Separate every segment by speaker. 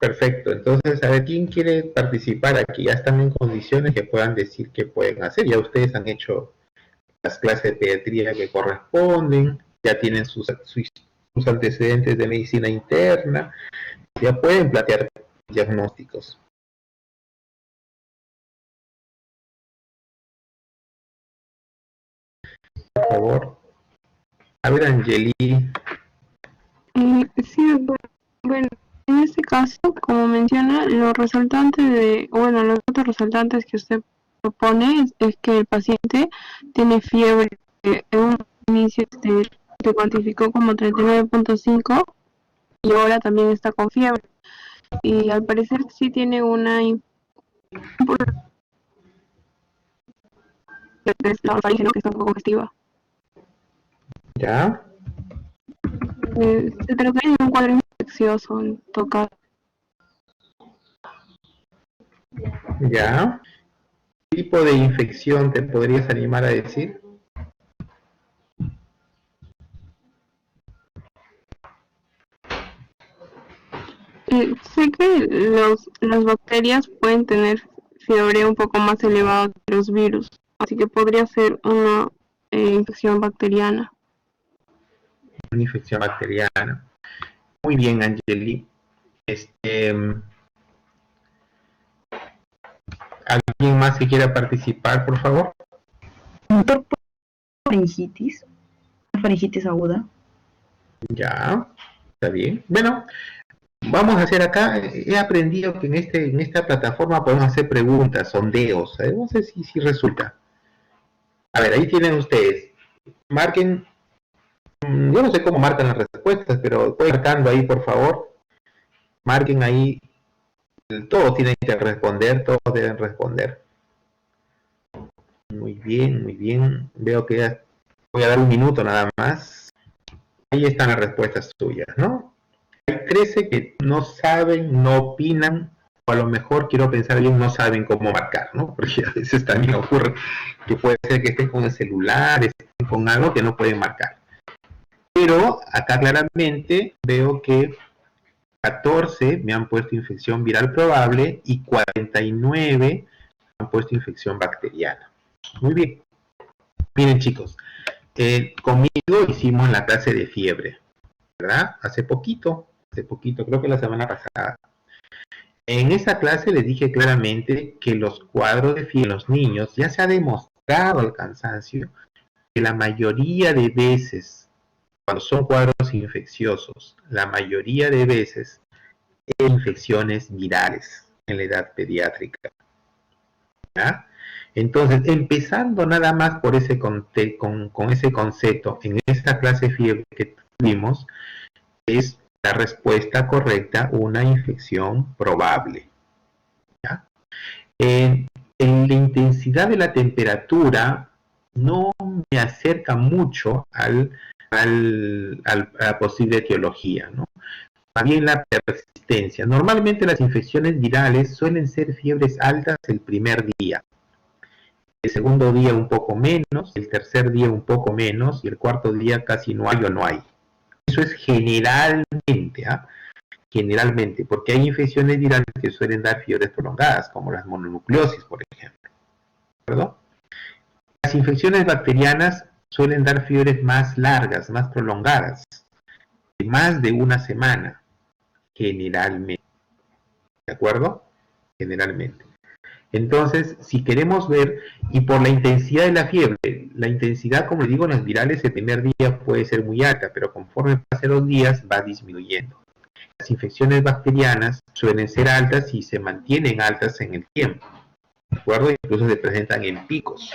Speaker 1: Perfecto, entonces a ver quién quiere participar aquí. Ya están en condiciones que puedan decir qué pueden hacer. Ya ustedes han hecho las clases de pediatría que corresponden, ya tienen sus antecedentes de medicina interna, ya pueden plantear diagnósticos. Por favor. A ver, Angeli.
Speaker 2: Sí, bueno, en este caso, como menciona, los resaltantes los datos resaltantes que usted propone es que el paciente tiene fiebre, en un inicio se cuantificó como 39.5 y ahora también está con fiebre. Y al parecer sí tiene una la faringe, ¿no? Que está un poco congestiva.
Speaker 1: ¿Ya?
Speaker 2: Se trataría de un cuadro infeccioso en todo caso.
Speaker 1: ¿Ya? ¿Qué tipo de infección te podrías animar a decir?
Speaker 2: Sé que las bacterias pueden tener fiebre un poco más elevada que los virus, así que podría ser una infección bacteriana.
Speaker 1: Una infección bacteriana. Muy bien, Angeli. ¿Alguien más que quiera participar, por favor?
Speaker 3: Doctor, faringitis, faringitis aguda.
Speaker 1: Ya, está bien. Bueno, vamos a hacer acá, he aprendido que en esta plataforma podemos hacer preguntas, sondeos, no sé si resulta. A ver, ahí tienen ustedes. Marquen, yo no sé cómo marcan las respuestas, pero estoy marcando ahí, por favor. Marquen ahí, todos tienen que responder, todos deben responder. Muy bien, muy bien. Veo que ya voy a dar un minuto nada más. Ahí están las respuestas suyas, ¿no? Hay 13 que no saben, no opinan, o a lo mejor quiero pensar bien, no saben cómo marcar, ¿no? Porque a veces también ocurre que puede ser que estén con el celular, estén con algo que no pueden marcar. Pero acá claramente veo que 14 me han puesto infección viral probable y 49 han puesto infección bacteriana. Muy bien. Miren, chicos, conmigo hicimos la clase de fiebre, ¿verdad? Hace poquito, creo que la semana pasada. En esa clase les dije claramente que los cuadros de fiebre en los niños ya se ha demostrado el cansancio que la mayoría de veces, cuando son cuadros infecciosos, la mayoría de veces es infecciones virales en la edad pediátrica. ¿Ya? Entonces, empezando nada más por ese con ese concepto, en esta clase de fiebre que tuvimos, es la respuesta correcta una infección probable. ¿Ya? En la intensidad de la temperatura no me acerca mucho a la posible etiología, ¿no? Más bien la persistencia. Normalmente las infecciones virales suelen ser fiebres altas el primer día, el segundo día un poco menos, el tercer día un poco menos y el cuarto día casi no hay o no hay. Eso es generalmente, ¿ah? Generalmente, porque hay infecciones virales que suelen dar fiebres prolongadas, como las mononucleosis, por ejemplo. ¿Perdón? Las infecciones bacterianas suelen dar fiebres más largas, más prolongadas, de más de una semana, generalmente. ¿De acuerdo? Generalmente. Entonces, si queremos ver, y por la intensidad de la intensidad, como les digo, en las virales el primer día puede ser muy alta, pero conforme pasen los días va disminuyendo. Las infecciones bacterianas suelen ser altas y se mantienen altas en el tiempo, ¿de acuerdo? Incluso se presentan en picos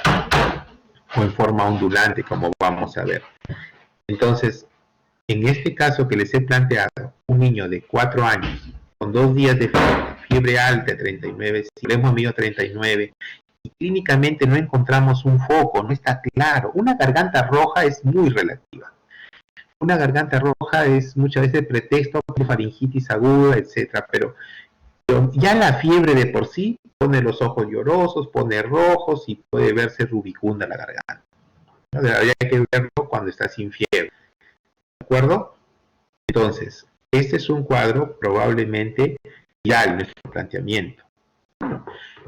Speaker 1: o en forma ondulante, como vamos a ver. Entonces, en este caso que les he planteado, un niño de 4 años con 2 días de fiebre alta, 39, si le hemos medido 39, y clínicamente no encontramos un foco, no está claro. Una garganta roja es muy relativa. Una garganta roja es muchas veces pretexto por faringitis aguda, etcétera, pero ya la fiebre de por sí pone los ojos llorosos, pone rojos y puede verse rubicunda la garganta. ¿No? Habría que verlo cuando está sin fiebre. ¿De acuerdo? Entonces, este es un cuadro probablemente viral nuestro planteamiento.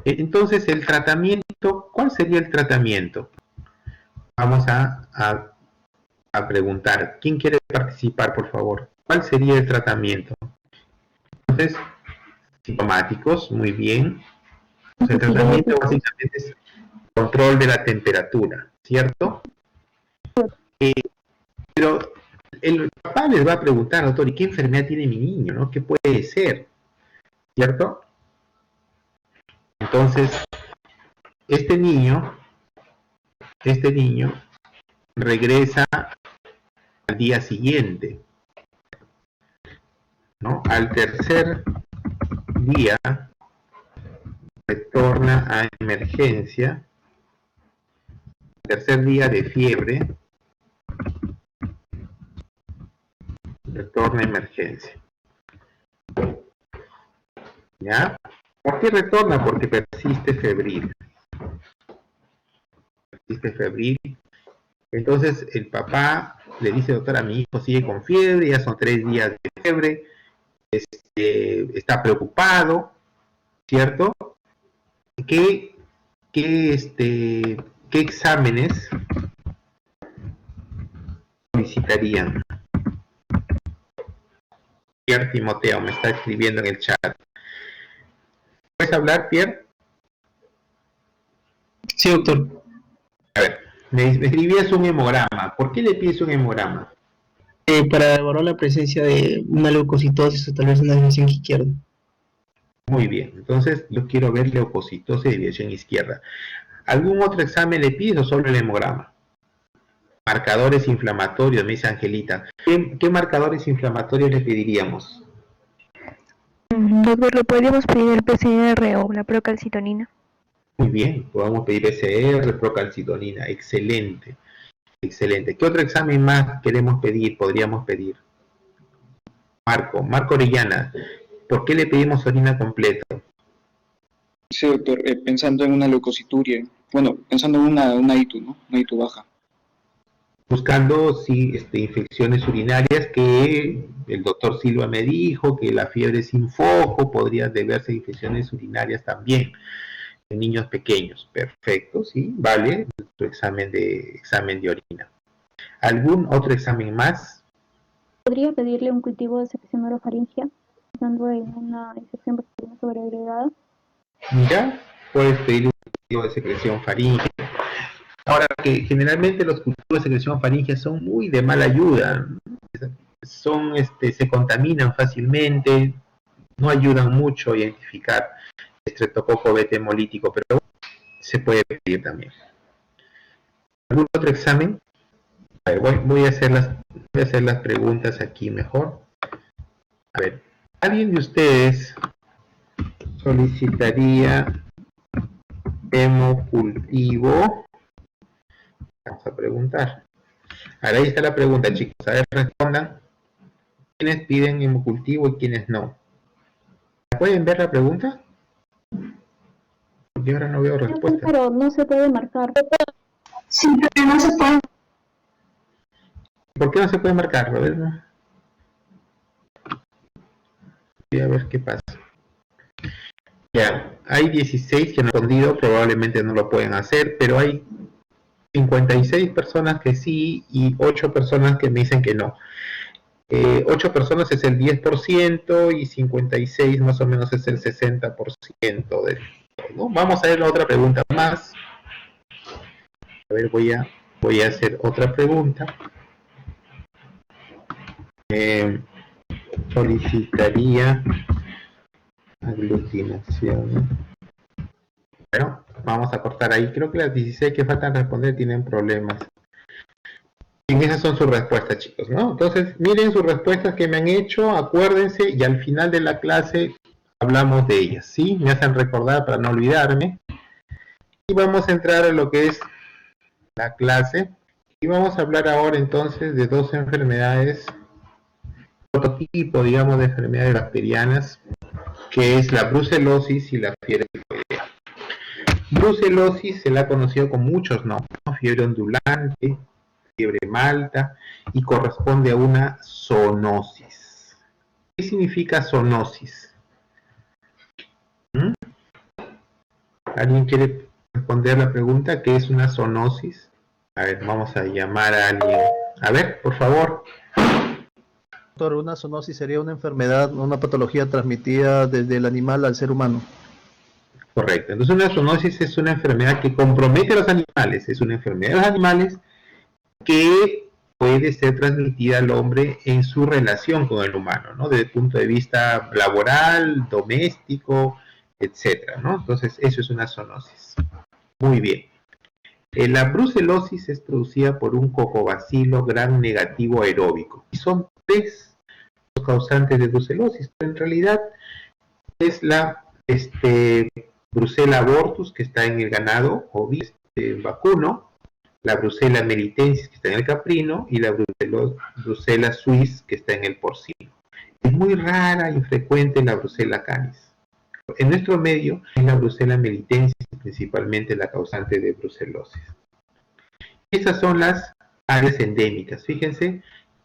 Speaker 1: Entonces, el tratamiento, ¿cuál sería el tratamiento? Vamos a preguntar. ¿Quién quiere participar, por favor? ¿Cuál sería el tratamiento? Entonces, sintomáticos, muy bien. El tratamiento básicamente es control de la temperatura, ¿cierto? Pero el papá les va a preguntar, doctor, ¿y qué enfermedad tiene mi niño? ¿No? ¿Qué puede ser? ¿Cierto? Entonces, este niño regresa al día siguiente, ¿no? Al tercer día retorna a emergencia, tercer día de fiebre, retorna a emergencia. ¿Ya? ¿Por qué retorna? Porque persiste febril. Persiste febril. Entonces el papá le dice, doctora, mi hijo sigue con fiebre, ya son 3 días de fiebre, está preocupado, ¿cierto? ¿Qué exámenes solicitarían? Pierre Timoteo me está escribiendo en el chat. ¿Puedes hablar, Pierre?
Speaker 4: Sí, doctor.
Speaker 1: A ver, me escribías un hemograma. ¿Por qué le pides un hemograma?
Speaker 4: Para evaluar la presencia de una leucocitosis o tal vez una desviación izquierda.
Speaker 1: Muy bien, entonces yo quiero ver leucocitosis de desviación izquierda. ¿Algún otro examen le pides o solo el hemograma? Marcadores inflamatorios, me dice Angelita. ¿Qué marcadores inflamatorios le pediríamos?
Speaker 5: Doctor, ¿le podríamos pedir el PCR o la procalcitonina?
Speaker 1: Muy bien, podemos pedir PCR, procalcitonina. Excelente, excelente. ¿Qué otro examen más podríamos pedir? Marco Orellana, ¿por qué le pedimos orina completa?
Speaker 6: Sí, doctor, pensando en una leucocituria, bueno, pensando en una ITU, ¿no? Una ITU baja.
Speaker 1: Buscando infecciones urinarias, que el doctor Silva me dijo que la fiebre sin foco podría deberse a infecciones urinarias también en niños pequeños. Perfecto, sí, vale, tu examen de orina. ¿Algún otro examen más?
Speaker 5: ¿Podría pedirle un cultivo de secreción orofaringea, pensando en una infección bacteriana sobreagregada?
Speaker 1: Mira, puedes pedir un cultivo de secreción faríngea. Ahora, que generalmente los cultivos de secreción faríngea son muy de mala ayuda, se contaminan fácilmente, no ayudan mucho a identificar estreptococo beta hemolítico, pero se puede pedir también. ¿Algún otro examen? A ver, voy a hacer las preguntas aquí mejor. A ver, ¿alguien de ustedes solicitaría hemocultivo? Vamos a preguntar. Ahora ahí está la pregunta, chicos. A ver, respondan. ¿Quiénes piden hemocultivo y quiénes no? ¿Pueden ver la pregunta? Porque ahora no veo respuesta.
Speaker 5: Pero no se puede marcar.
Speaker 2: Sí, pero no se puede.
Speaker 1: ¿Por qué no se puede marcar? A ver, ¿no? Voy a ver qué pasa. Ya, hay 16 que no han respondido, probablemente no lo pueden hacer, pero hay 56 personas que sí y 8 personas que me dicen que no. 8 personas es el 10% y 56 más o menos es el 60% de, ¿no? Vamos a ver la otra pregunta más. A ver, voy a hacer otra pregunta. Solicitaría aglutinación. Bueno, vamos a cortar ahí. Creo que las 16 que faltan responder tienen problemas. Y esas son sus respuestas, chicos, ¿no? Entonces, miren sus respuestas que me han hecho, acuérdense, y al final de la clase hablamos de ellas, ¿sí? Me hacen recordar para no olvidarme. Y vamos a entrar a lo que es la clase. Y vamos a hablar ahora entonces de dos enfermedades, prototipo, digamos, de enfermedades bacterianas, que es la brucelosis y la fiebre tifoidea. Brucelosis se la ha conocido con muchos nombres, ¿no? Fiebre ondulante, fiebre malta, y corresponde a una zoonosis. ¿Qué significa zoonosis? ¿Alguien quiere responder la pregunta? ¿Qué es una zoonosis? A ver, vamos a llamar a alguien. A ver, por favor.
Speaker 7: Doctor, una zoonosis sería una enfermedad, una patología transmitida desde el animal al ser humano.
Speaker 1: Correcto. Entonces una zoonosis es una enfermedad que compromete a los animales. Es una enfermedad de los animales que puede ser transmitida al hombre en su relación con el humano, ¿no? Desde el punto de vista laboral, doméstico, etcétera, ¿no? Entonces eso es una zoonosis. Muy bien. La brucelosis es producida por un cocobacilo gram negativo aeróbico. Y son 3 los causantes de brucelosis, pero en realidad es la Brucella abortus, que está en el ganado o vacuno, la Brucella melitensis, que está en el caprino, y la Brucella suis, que está en el porcino. Es muy rara e infrecuente la Brucella canis. En nuestro medio es la Brucella melitensis principalmente la causante de brucelosis. Estas son las áreas endémicas. Fíjense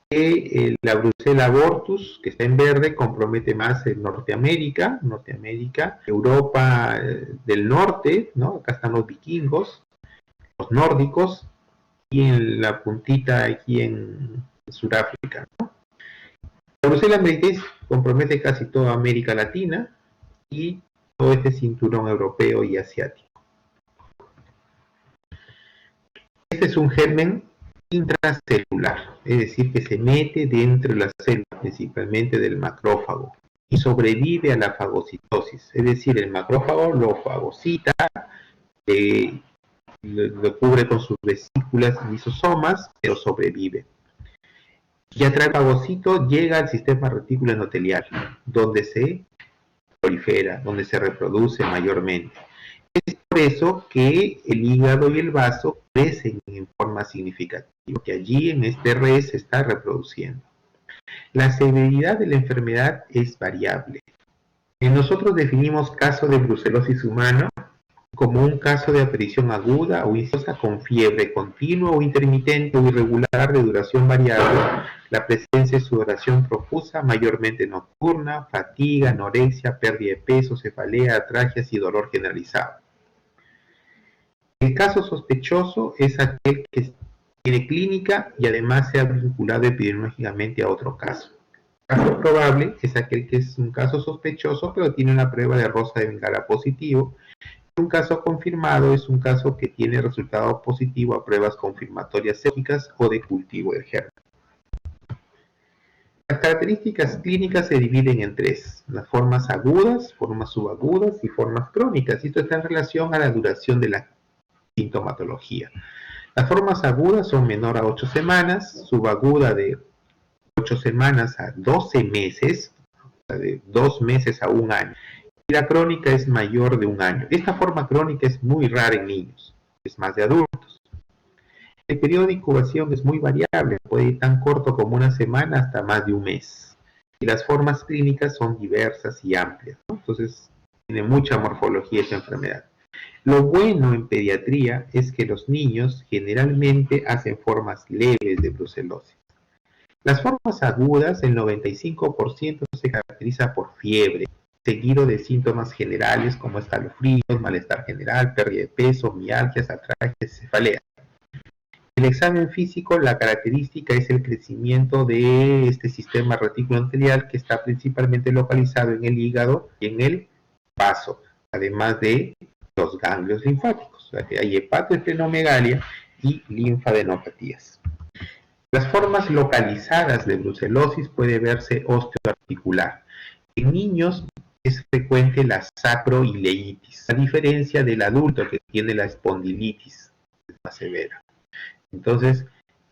Speaker 1: que la Brucella abortus, que está en verde, compromete más en Norteamérica, Europa del norte, ¿no? Acá están los vikingos, los nórdicos, y en la puntita aquí en Sudáfrica, ¿no? La Brucella melitensis compromete casi toda América Latina y todo este cinturón europeo y asiático. Este es un germen intracelular, es decir, que se mete dentro de las células, principalmente del macrófago, y sobrevive a la fagocitosis, es decir, el macrófago lo fagocita, lo cubre con sus vesículas lisosomas, pero sobrevive. Y a través del fagocito llega al sistema retículo endotelial, donde se prolifera, donde se reproduce mayormente. Es por eso que el hígado y el vaso crecen en forma significativa, que allí en este res se está reproduciendo. La severidad de la enfermedad es variable. Nosotros definimos caso de brucelosis humano como un caso de aparición aguda o insidiosa con fiebre continua o intermitente o irregular de duración variable, la presencia de sudoración profusa, mayormente nocturna, fatiga, anorexia, pérdida de peso, cefalea, atragias y dolor generalizado. El caso sospechoso es aquel que tiene clínica y además se ha vinculado epidemiológicamente a otro caso. El caso probable es aquel que es un caso sospechoso pero tiene una prueba de rosa de Bengala positivo. Un caso confirmado es un caso que tiene resultado positivo a pruebas confirmatorias séricas o de cultivo del germen. Las características clínicas se dividen en 3, las formas agudas, formas subagudas y formas crónicas. Esto está en relación a la duración de la sintomatología. Las formas agudas son menor a 8 semanas, subaguda de 8 semanas a 12 meses, de 2 meses a 1 año. Y la crónica es mayor de 1 año. Esta forma crónica es muy rara en niños, es más de adultos. El periodo de incubación es muy variable, puede ir tan corto como 1 semana hasta más de 1 mes. Y las formas clínicas son diversas y amplias, ¿no? Entonces, tiene mucha morfología esta enfermedad. Lo bueno en pediatría es que los niños generalmente hacen formas leves de brucelosis. Las formas agudas, el 95% se caracteriza por fiebre, seguido de síntomas generales como escalofríos, malestar general, pérdida de peso, mialgias, atragias, cefalea. En el examen físico, la característica es el crecimiento de este sistema retículo endotelial que está principalmente localizado en el hígado y en el vaso, además de los ganglios linfáticos. O sea, que hay hepatoesplenomegalia y linfadenopatías. Las formas localizadas de brucelosis puede verse osteoarticular. En niños es frecuente la sacroileitis, a diferencia del adulto que tiene la espondilitis, es más severa. Entonces,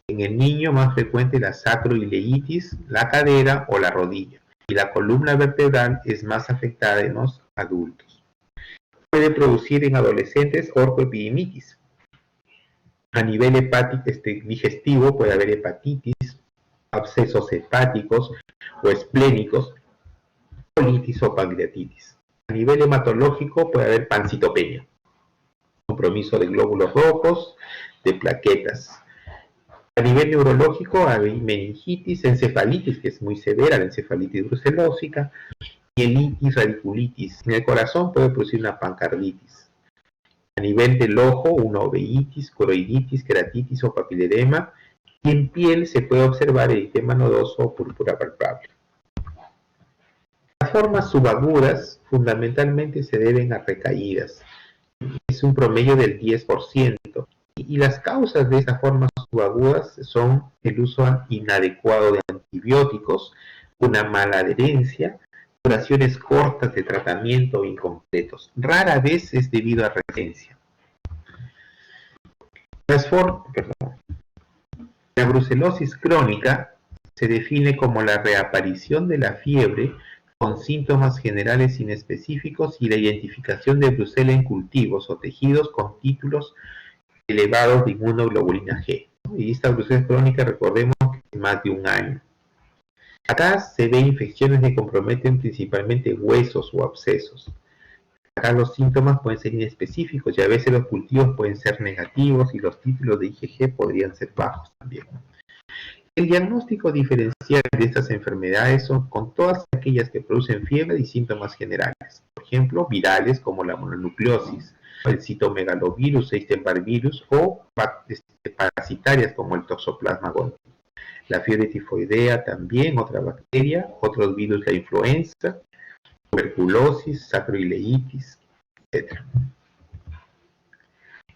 Speaker 1: en el niño más frecuente la sacroileitis, la cadera o la rodilla, y la columna vertebral es más afectada en los adultos. Puede producir en adolescentes orcoepidemitis. A nivel hepático digestivo puede haber hepatitis, abscesos hepáticos o esplénicos, colitis o pancreatitis. A nivel hematológico puede haber pancitopenia, compromiso de glóbulos rojos, de plaquetas. A nivel neurológico hay meningitis, encefalitis, que es muy severa, la encefalitis brucelósica, mielitis, radiculitis. En el corazón puede producir una pancarditis. A nivel del ojo, una uveitis, coroiditis, queratitis o papiledema. Y en piel se puede observar eritema nodoso o púrpura palpable. Las formas subagudas fundamentalmente se deben a recaídas. Es un promedio del 10%. Y las causas de estas formas subagudas son el uso inadecuado de antibióticos, una mala adherencia, duraciones cortas de tratamiento o incompletos. Rara vez es debido a recurrencia. La brucelosis crónica se define como la reaparición de la fiebre con síntomas generales inespecíficos y la identificación de brucela en cultivos o tejidos con títulos elevados de inmunoglobulina G. Y esta brucela crónica, recordemos, que es más de un año. Acá se ven infecciones que comprometen principalmente huesos o abscesos. Acá los síntomas pueden ser inespecíficos y a veces los cultivos pueden ser negativos y los títulos de IgG podrían ser bajos también. El diagnóstico diferencial de estas enfermedades son con todas aquellas que producen fiebre y síntomas generales. Por ejemplo, virales como la mononucleosis, el citomegalovirus, Epstein-Barr virus o parasitarias como el Toxoplasma gondii. La fiebre tifoidea también, otra bacteria, otros virus, la influenza, tuberculosis, sacroileitis, etc.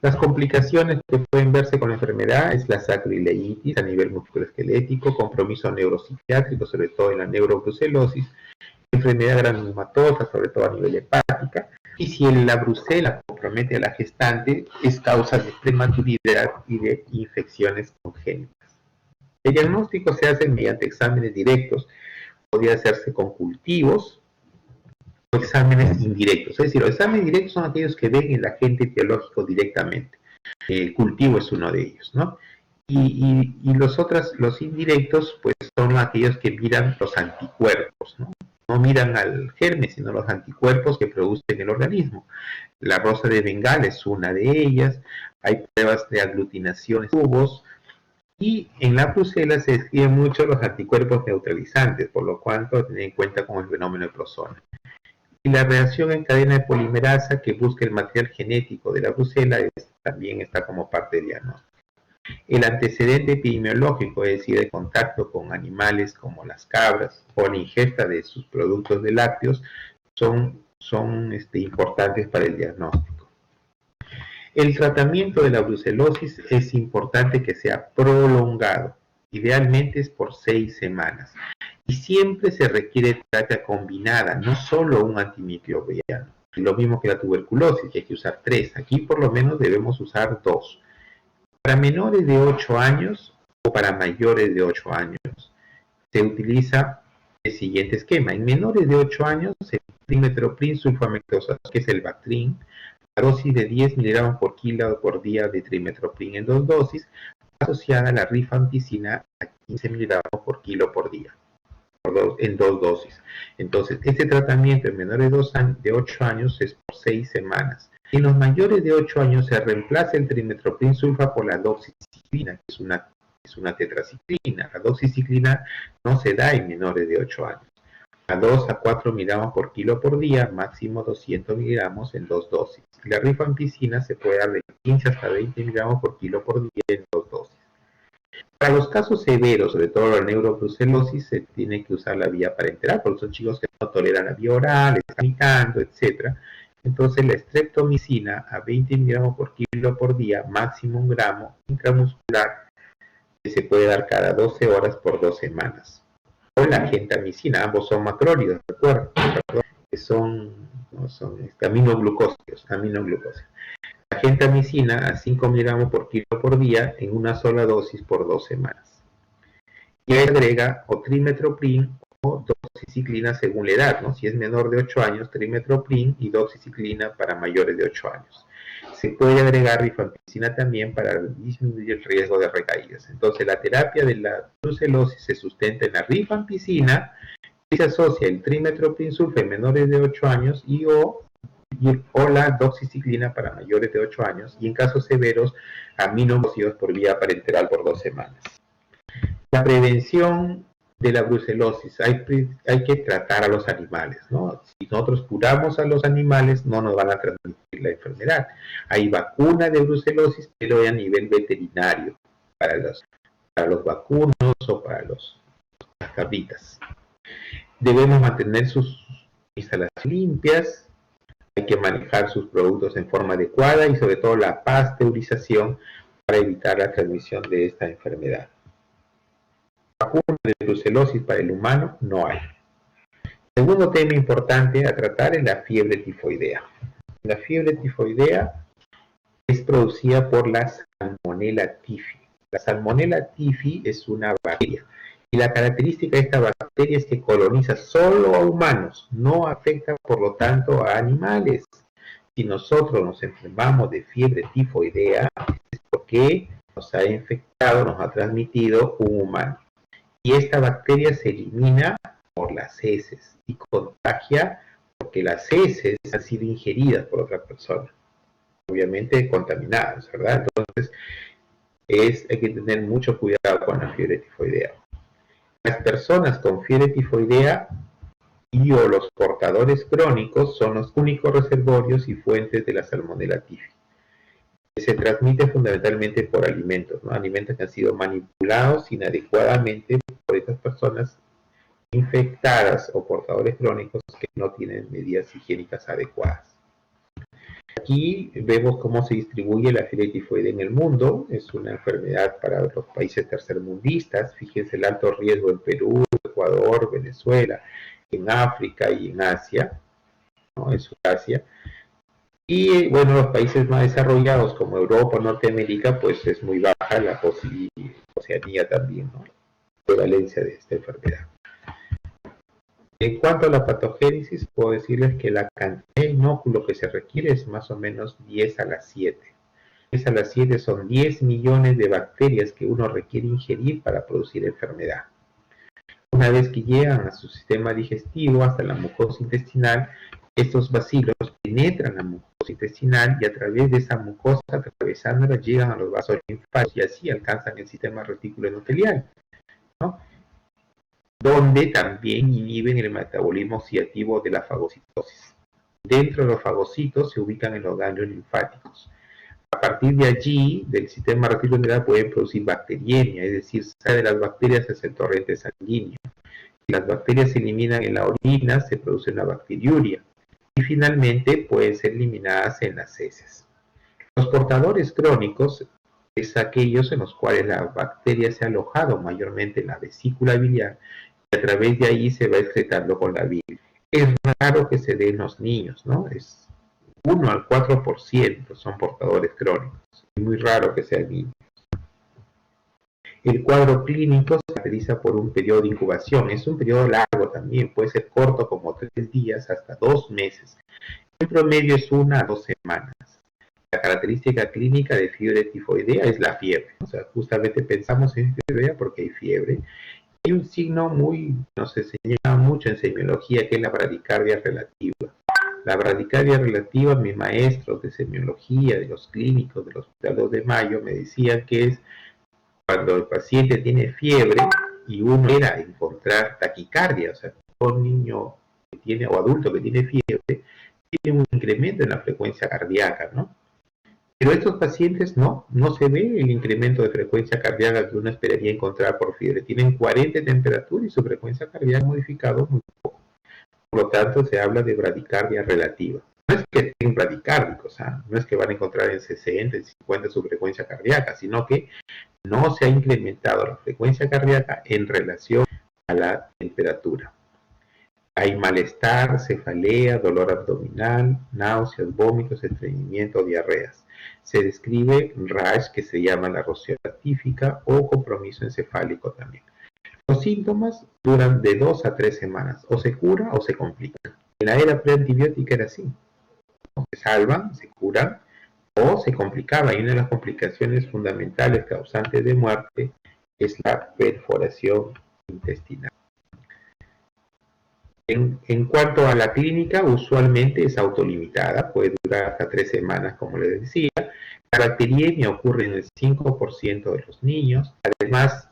Speaker 1: Las complicaciones que pueden verse con la enfermedad es la sacroileitis a nivel musculoesquelético, compromiso neuropsiquiátrico, sobre todo en la neurobrucelosis, enfermedad granulomatosa, sobre todo a nivel hepática, y si la brucela compromete a la gestante, es causa de prematuridad y de infecciones congénitas. El diagnóstico se hace mediante exámenes directos, podría hacerse con cultivos o exámenes indirectos. Es decir, los exámenes directos son aquellos que ven el agente etiológico directamente. El cultivo es uno de ellos, ¿no? Y los indirectos, pues son aquellos que miran los anticuerpos, ¿no? No miran al germen, sino los anticuerpos que produce en el organismo. La rosa de Bengala es una de ellas. Hay pruebas de aglutinación de tubos. Y en la brucela se describen mucho los anticuerpos neutralizantes, por lo cual tener en cuenta con el fenómeno de Prosona. Y la reacción en cadena de polimerasa que busca el material genético de la brucela también está como parte del diagnóstico. El antecedente epidemiológico, es decir, de contacto con animales como las cabras o la ingesta de sus productos de lácteos, son importantes para el diagnóstico. El tratamiento de la brucelosis es importante que sea prolongado, idealmente es por 6 semanas. Y siempre se requiere terapia combinada, no solo un antimicrobiano. Lo mismo que la tuberculosis, que hay que usar 3. Aquí por lo menos debemos usar 2. Para menores de 8 años o para mayores de 8 años se utiliza el siguiente esquema. En menores de 8 años, el trimetoprim sulfametosas, que es el Bactrim, la dosis de 10 mg por kilo por día de trimetoprim en 2 dosis, asociada a la rifampicina a 15 mg por kilo por día, en 2 dosis. Entonces, este tratamiento en menores de 8 años es por 6 semanas. En los mayores de 8 años se reemplaza el trimetoprim sulfa por la doxiciclina, que es una tetraciclina. La doxiciclina no se da en menores de 8 años. A 2 a 4 miligramos por kilo por día, máximo 200 miligramos en 2 dosis. Y la rifampicina se puede dar de 15 hasta 20 miligramos por kilo por día en 2 dosis. Para los casos severos, sobre todo la neurobrucelosis, se tiene que usar la vía parenteral, porque son chicos que no toleran la vía oral, están vomitando, etc. Entonces la streptomicina a 20 miligramos por kilo por día, máximo 1 gramo intramuscular, que se puede dar cada 12 horas por 2 semanas. O la gentamicina, ambos son macrólidos, recuerden, que son aminoglucósidos. La gentamicina a 5 miligramos por kilo por día en una sola dosis por 2 semanas. Y ahí agrega o trimetoprim o doxiciclina según la edad, ¿no? Si es menor de 8 años, trimetoprim y doxiciclina para mayores de 8 años. Se puede agregar rifampicina también para disminuir el riesgo de recaídas. Entonces, la terapia de la brucelosis se sustenta en la rifampicina y se asocia el trimetoprim sulfa en menores de 8 años o la doxiciclina para mayores de 8 años y en casos severos aminoglucósidos por vía parenteral por 2 semanas. La prevención de la brucelosis, hay que tratar a los animales, ¿no? Si nosotros curamos a los animales, no nos van a transmitir la enfermedad. Hay vacuna de brucelosis, pero a nivel veterinario, para los vacunos o para las cabritas. Debemos mantener sus instalaciones limpias, hay que manejar sus productos en forma adecuada y sobre todo la pasteurización para evitar la transmisión de esta enfermedad. Vacuna de brucelosis para el humano no hay. Segundo tema importante a tratar es la fiebre tifoidea. La fiebre tifoidea es producida por la Salmonella typhi. La Salmonella typhi es una bacteria y la característica de esta bacteria es que coloniza solo a humanos, no afecta por lo tanto a animales. Si nosotros nos enfermamos de fiebre tifoidea es porque nos ha infectado, nos ha transmitido un humano. Y esta bacteria se elimina por las heces y contagia porque las heces han sido ingeridas por otra persona, obviamente contaminadas, ¿verdad? Entonces hay que tener mucho cuidado con la fiebre tifoidea. Las personas con fiebre tifoidea y o los portadores crónicos son los únicos reservorios y fuentes de la Salmonella typhi. Se transmite fundamentalmente por alimentos, ¿no? Alimentos que han sido manipulados inadecuadamente por estas personas infectadas o portadores crónicos que no tienen medidas higiénicas adecuadas. Aquí vemos cómo se distribuye la fiebre tifoidea en el mundo. Es una enfermedad para los países tercermundistas. Fíjense el alto riesgo en Perú, Ecuador, Venezuela, en África y en Asia, ¿no? En Sudasia. Y bueno, los países más desarrollados como Europa, Norteamérica, pues es muy baja la posibilidad, Oceanía también, ¿no? La prevalencia de esta enfermedad. En cuanto a la patogénesis, puedo decirles que la cantidad de inóculo que se requiere es más o menos 10 a la 7. 10 a la 7 son 10 millones de bacterias que uno requiere ingerir para producir enfermedad. Una vez que llegan a su sistema digestivo hasta la mucosa intestinal, estos bacilos penetran la mucosa intestinal y a través de esa mucosa, atravesándola, llegan a los vasos linfáticos y así alcanzan el sistema reticuloendotelial, ¿no? Donde también inhiben el metabolismo oxidativo de la fagocitosis. Dentro de los fagocitos se ubican en los ganglios linfáticos. A partir de allí, del sistema reticuloendotelial pueden producir bacteriemia, es decir, sale de las bacterias hacia el torrente sanguíneo. Si las bacterias se eliminan en la orina, se produce una bacteriuria. Y finalmente pueden ser eliminadas en las heces. Los portadores crónicos es aquellos en los cuales la bacteria se ha alojado mayormente en la vesícula biliar y a través de ahí se va excretando con la bilis. Es raro que se dé en los niños, ¿no? Es 1 al 4% son portadores crónicos. Es muy raro que sean niños. El cuadro clínico se caracteriza por un periodo de incubación. Es un periodo largo también, puede ser corto como 3 días hasta 2 meses. El promedio es 1 a 2 semanas. La característica clínica de fiebre tifoidea es la fiebre. O sea, justamente pensamos en tifoidea porque hay fiebre. Hay un signo nos enseña mucho en semiología, que es la bradicardia relativa. La bradicardia relativa, mis maestros de semiología, de los clínicos del Hospital 2 de Mayo, me decían que es cuando el paciente tiene fiebre y uno era encontrar taquicardia, o sea, un niño que tiene o adulto que tiene fiebre, tiene un incremento en la frecuencia cardíaca, ¿no? Pero estos pacientes no se ve el incremento de frecuencia cardíaca que uno esperaría encontrar por fiebre. Tienen 40 de temperatura y su frecuencia cardíaca ha modificado muy poco. Por lo tanto, se habla de bradicardia relativa. No es que estén bradicárdicos, no es que van a encontrar en 60, en 50 su frecuencia cardíaca, sino que no se ha incrementado la frecuencia cardíaca en relación a la temperatura. Hay malestar, cefalea, dolor abdominal, náuseas, vómitos, estreñimiento, diarreas. Se describe rash, que se llama la roseola tífica, o compromiso encefálico también. Los síntomas duran de 2 a 3 semanas, o se cura o se complica. En la era preantibiótica era así. Se salvan, se curan, o se complicaba, y una de las complicaciones fundamentales causantes de muerte es la perforación intestinal. En cuanto a la clínica, usualmente es autolimitada, puede durar hasta 3 semanas, como les decía. La bacteriemia ocurre en el 5% de los niños. Además,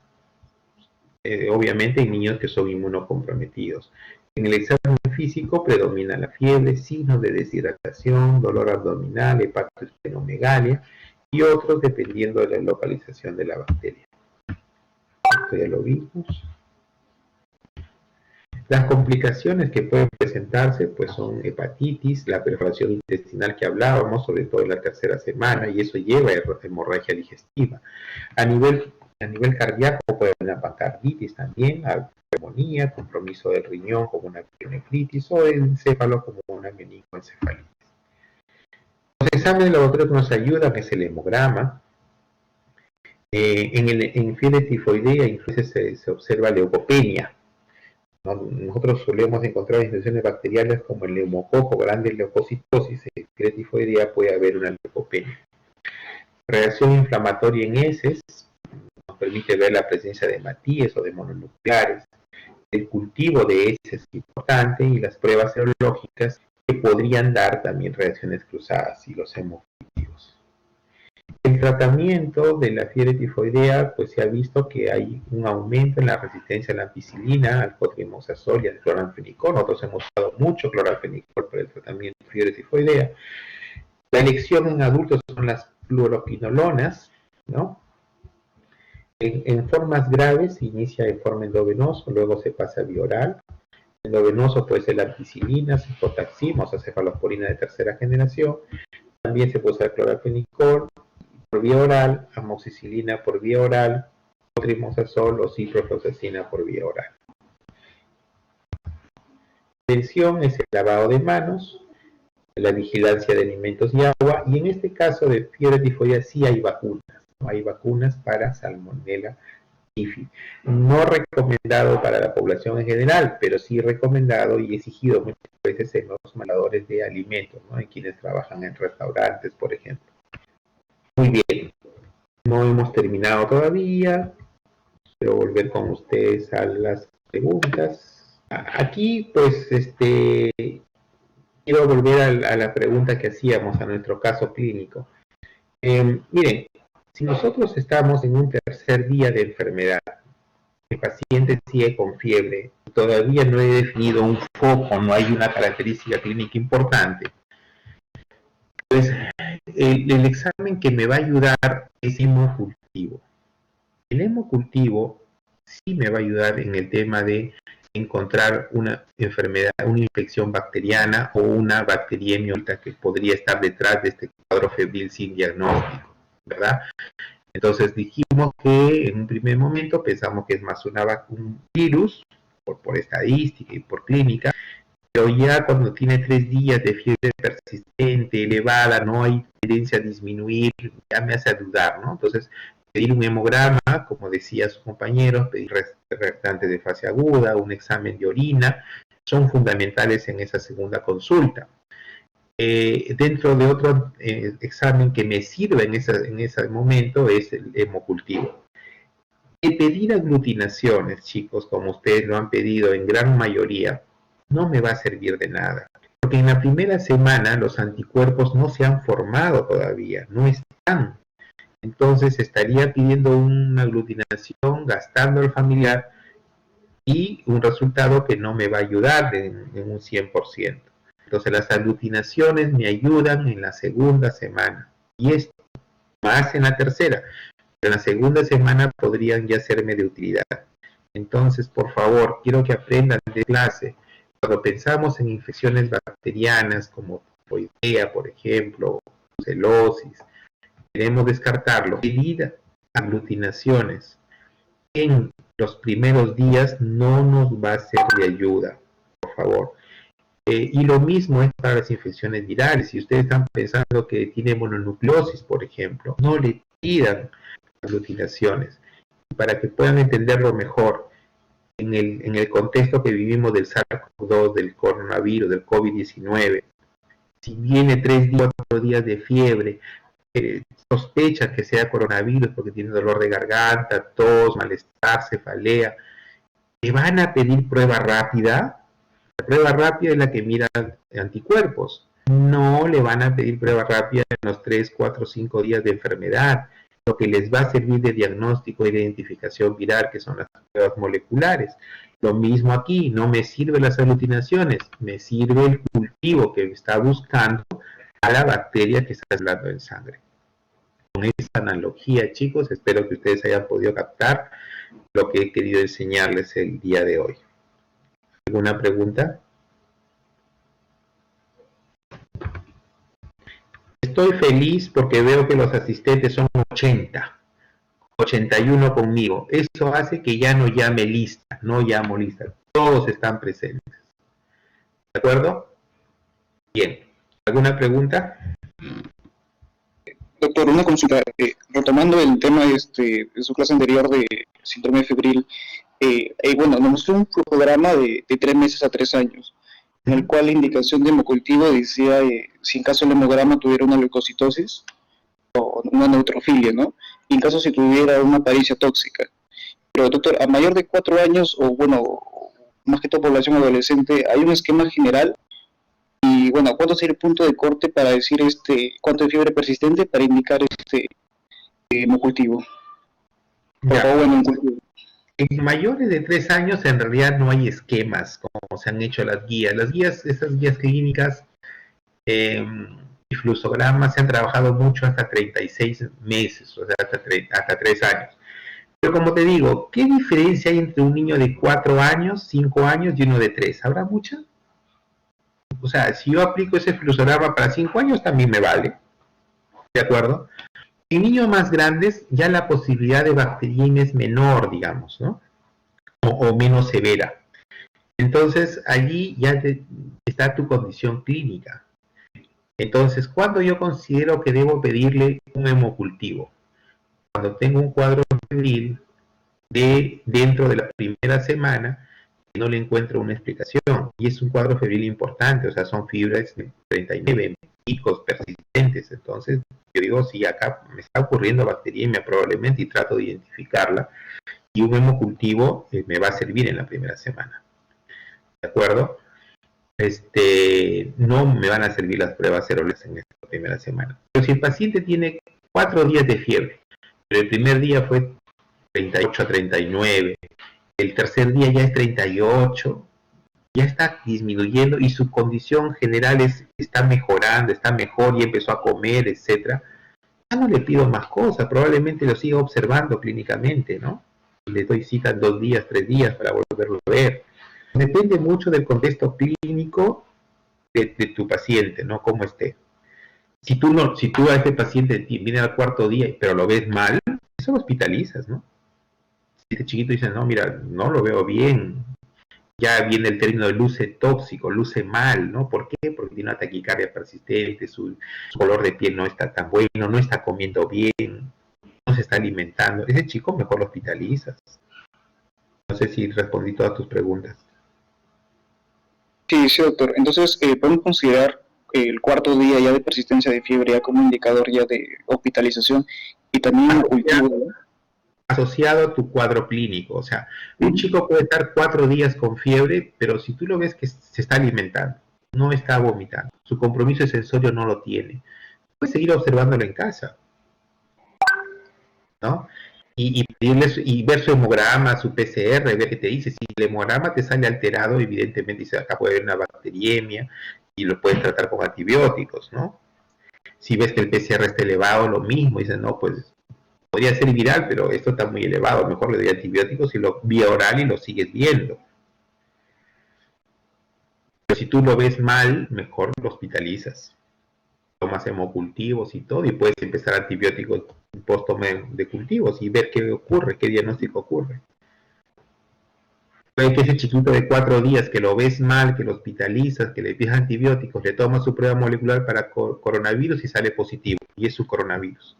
Speaker 1: obviamente en niños que son inmunocomprometidos. En el examen físico predomina la fiebre, signos de deshidratación, dolor abdominal, hepatoesplenomegalia y otros dependiendo de la localización de la bacteria. Esto ya lo vimos. Las complicaciones que pueden presentarse pues son hepatitis, la perforación intestinal que hablábamos, sobre todo en la tercera semana, y eso lleva a hemorragia digestiva. A nivel cardíaco puede haber una pancreatitis también, a pulmonía, compromiso del riñón como una pielonefritis o el encéfalo como una meningoencefalitis. Los exámenes de laboratorio que nos ayudan es el hemograma. En fiebre tifoidea incluso se observa leucopenia. Nosotros solemos encontrar infecciones bacterianas como el neumococo, grandes leucocitosis, en fiebre tifoidea puede haber una leucopenia. Reacción inflamatoria en heces nos permite ver la presencia de hematíes o de mononucleares. El cultivo de heces es importante y las pruebas serológicas que podrían dar también reacciones cruzadas y los hemocríticos. El tratamiento de la fiebre tifoidea, pues se ha visto que hay un aumento en la resistencia a la ampicilina, al cotrimazol y al cloranfenicol. Nosotros hemos usado mucho cloranfenicol para el tratamiento de fiebre tifoidea. La elección en adultos son las fluoroquinolonas, ¿no? En formas graves se inicia en forma endovenosa, luego se pasa a vía oral. Endovenoso puede ser la ampicilina, cifotaxima, o sea, cefalosporina de tercera generación. También se puede usar cloranfenicol por vía oral, amoxicilina por vía oral, cotrimazol o ciprofloxacina por vía oral. Prevención es el lavado de manos, la vigilancia de alimentos y agua, y en este caso de fiebre tifoidea sí hay vacunas, ¿no? Hay vacunas para Salmonella Typhi. No recomendado para la población en general, pero sí recomendado y exigido muchas veces en los mandadores de alimentos, ¿no? En quienes trabajan en restaurantes, por ejemplo. Muy bien, no hemos terminado todavía. Quiero volver con ustedes a las preguntas. Aquí, pues, quiero volver a la pregunta que hacíamos, a nuestro caso clínico. Miren, si nosotros estamos en un tercer día de enfermedad, el paciente sigue con fiebre, todavía no he definido un foco, no hay una característica clínica importante, pues el examen que me va a ayudar es hemocultivo. El hemocultivo sí me va a ayudar en el tema de encontrar una enfermedad, una infección bacteriana o una bacteriemia que podría estar detrás de este cuadro febril sin diagnóstico, ¿verdad? Entonces dijimos que en un primer momento pensamos que es más un virus, por estadística y por clínica, pero ya cuando tiene 3 días de fiebre persistente, elevada, no hay tendencia a disminuir, ya me hace dudar, ¿no? Entonces, pedir un hemograma, como decía su compañero, pedir reactante de fase aguda, un examen de orina, son fundamentales en esa segunda consulta. Dentro de otro examen que me sirve en ese momento es el hemocultivo. Pedir aglutinaciones, chicos, como ustedes lo han pedido en gran mayoría, no me va a servir de nada, porque en la primera semana los anticuerpos no se han formado todavía, no están. Entonces estaría pidiendo una aglutinación, gastando al familiar y un resultado que no me va a ayudar en un 100%. Entonces las aglutinaciones me ayudan en la segunda semana y esto más en la tercera, pero en la segunda semana podrían ya serme de utilidad. Entonces, por favor, quiero que aprendan de clase. Cuando pensamos en infecciones bacterianas como tifoidea, por ejemplo, brucelosis, queremos descartarlo. Pedir aglutinaciones en los primeros días no nos va a ser de ayuda, por favor. Y lo mismo es para las infecciones virales. Si ustedes están pensando que tiene mononucleosis, por ejemplo, no le pidan aglutinaciones. Para que puedan entenderlo mejor, en el contexto que vivimos del SARS-CoV-2, del coronavirus, del COVID-19, si viene 3 días, 4 días de fiebre, sospechan que sea coronavirus porque tiene dolor de garganta, tos, malestar, cefalea, ¿le van a pedir prueba rápida? La prueba rápida es la que mira anticuerpos. No le van a pedir prueba rápida en los 3, 4, 5 días de enfermedad. lo que les va a servir de diagnóstico y de identificación viral, que son las pruebas moleculares. Lo mismo aquí, no me sirven las aglutinaciones, me sirve el cultivo que está buscando a la bacteria que está hablando en sangre. Con esta analogía, chicos, espero que ustedes hayan podido captar lo que he querido enseñarles el día de hoy. ¿Alguna pregunta? Estoy feliz porque veo que los asistentes son 80, 81 conmigo. Eso hace que ya no llame lista, no llamo lista. Todos están presentes. ¿De acuerdo? Bien. ¿Alguna pregunta?
Speaker 6: Doctor, una consulta. Retomando el tema de su clase anterior de síndrome febril, bueno, nos mostró un programa de 3 meses a 3 años, en el cual la indicación de hemocultivo decía si en caso el hemograma tuviera una leucocitosis o una neutrofilia, ¿no? Y en caso si tuviera una aparicia tóxica. Pero, doctor, a mayor de 4 años, o bueno, más que todo población adolescente, hay un esquema general. Y bueno, ¿cuánto sería el punto de corte para decir cuánto de fiebre persistente para indicar hemocultivo?
Speaker 1: Ya.
Speaker 6: O bueno, un cultivo.
Speaker 1: En mayores de 3 años en realidad no hay esquemas como se han hecho las guías. Las guías, esas guías clínicas y fluxogramas se han trabajado mucho hasta 36 meses, o sea, hasta 3 años. Pero como te digo, ¿qué diferencia hay entre un niño de 4 años, 5 años y uno de 3? ¿Habrá mucha? O sea, si yo aplico ese fluxograma para 5 años también me vale. ¿De acuerdo? En niños más grandes ya la posibilidad de bacteriemia es menor, digamos, ¿no? O menos severa. Entonces, allí ya está tu condición clínica. Entonces, ¿cuándo yo considero que debo pedirle un hemocultivo? Cuando tengo un cuadro febril dentro de la primera semana, no le encuentro una explicación. Y es un cuadro febril importante, o sea, son fibras de 39, picos persistentes. Entonces, yo digo, sí, acá me está ocurriendo bacteriemia probablemente y trato de identificarla. Y un hemocultivo me va a servir en la primera semana. ¿De acuerdo? No me van a servir las pruebas serológicas en esta primera semana. Pero si el paciente tiene 4 días de fiebre, pero el primer día fue 38 a 39, el tercer día ya es 38, ya está disminuyendo y su condición general está mejorando, está mejor y empezó a comer, etcétera. Ya no le pido más cosas, probablemente lo siga observando clínicamente, ¿no? Le doy cita en 2 días, 3 días para volverlo a ver. Depende mucho del contexto clínico de tu paciente, ¿no? Cómo esté. Si tú a este paciente viene al 4.º día, pero lo ves mal, eso lo hospitalizas, ¿no? Si este chiquito dice, no, mira, no lo veo bien, ya viene el término de luce tóxico, luce mal, ¿no? ¿Por qué? Porque tiene una taquicardia persistente, su color de piel no está tan bueno, no está comiendo bien, no se está alimentando. Ese chico mejor lo hospitalizas. No sé si respondí todas tus preguntas.
Speaker 6: Sí, doctor. Entonces, podemos considerar el 4.º día ya de persistencia de fiebre ya como indicador ya de hospitalización y también cultivo.
Speaker 1: Asociado a tu cuadro clínico, o sea, un chico puede estar 4 días con fiebre, pero si tú lo ves que se está alimentando, no está vomitando, su compromiso sensorio no lo tiene, puedes seguir observándolo en casa, ¿no? Y ver su hemograma, su PCR, ver qué te dice. Si el hemograma te sale alterado, evidentemente dice acá puede haber una bacteriemia y lo puedes tratar con antibióticos, ¿no? Si ves que el PCR está elevado, lo mismo, dices, no, pues podría ser viral, pero esto está muy elevado, mejor le doy antibióticos y lo vía oral y lo sigues viendo. Pero si tú lo ves mal, mejor lo hospitalizas. Tomas hemocultivos y todo, y puedes empezar antibióticos post-toma de cultivos y ver qué ocurre, qué diagnóstico ocurre. Puede que ese chiquito de 4 días que lo ves mal, que lo hospitalizas, que le empiezas antibióticos, le tomas su prueba molecular para coronavirus y sale positivo, y es su coronavirus,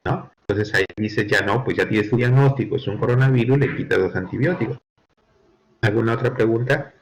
Speaker 1: ¿no? Entonces ahí dices, ya no, pues ya tienes tu diagnóstico, es un coronavirus, le quitas los antibióticos. ¿Alguna otra pregunta?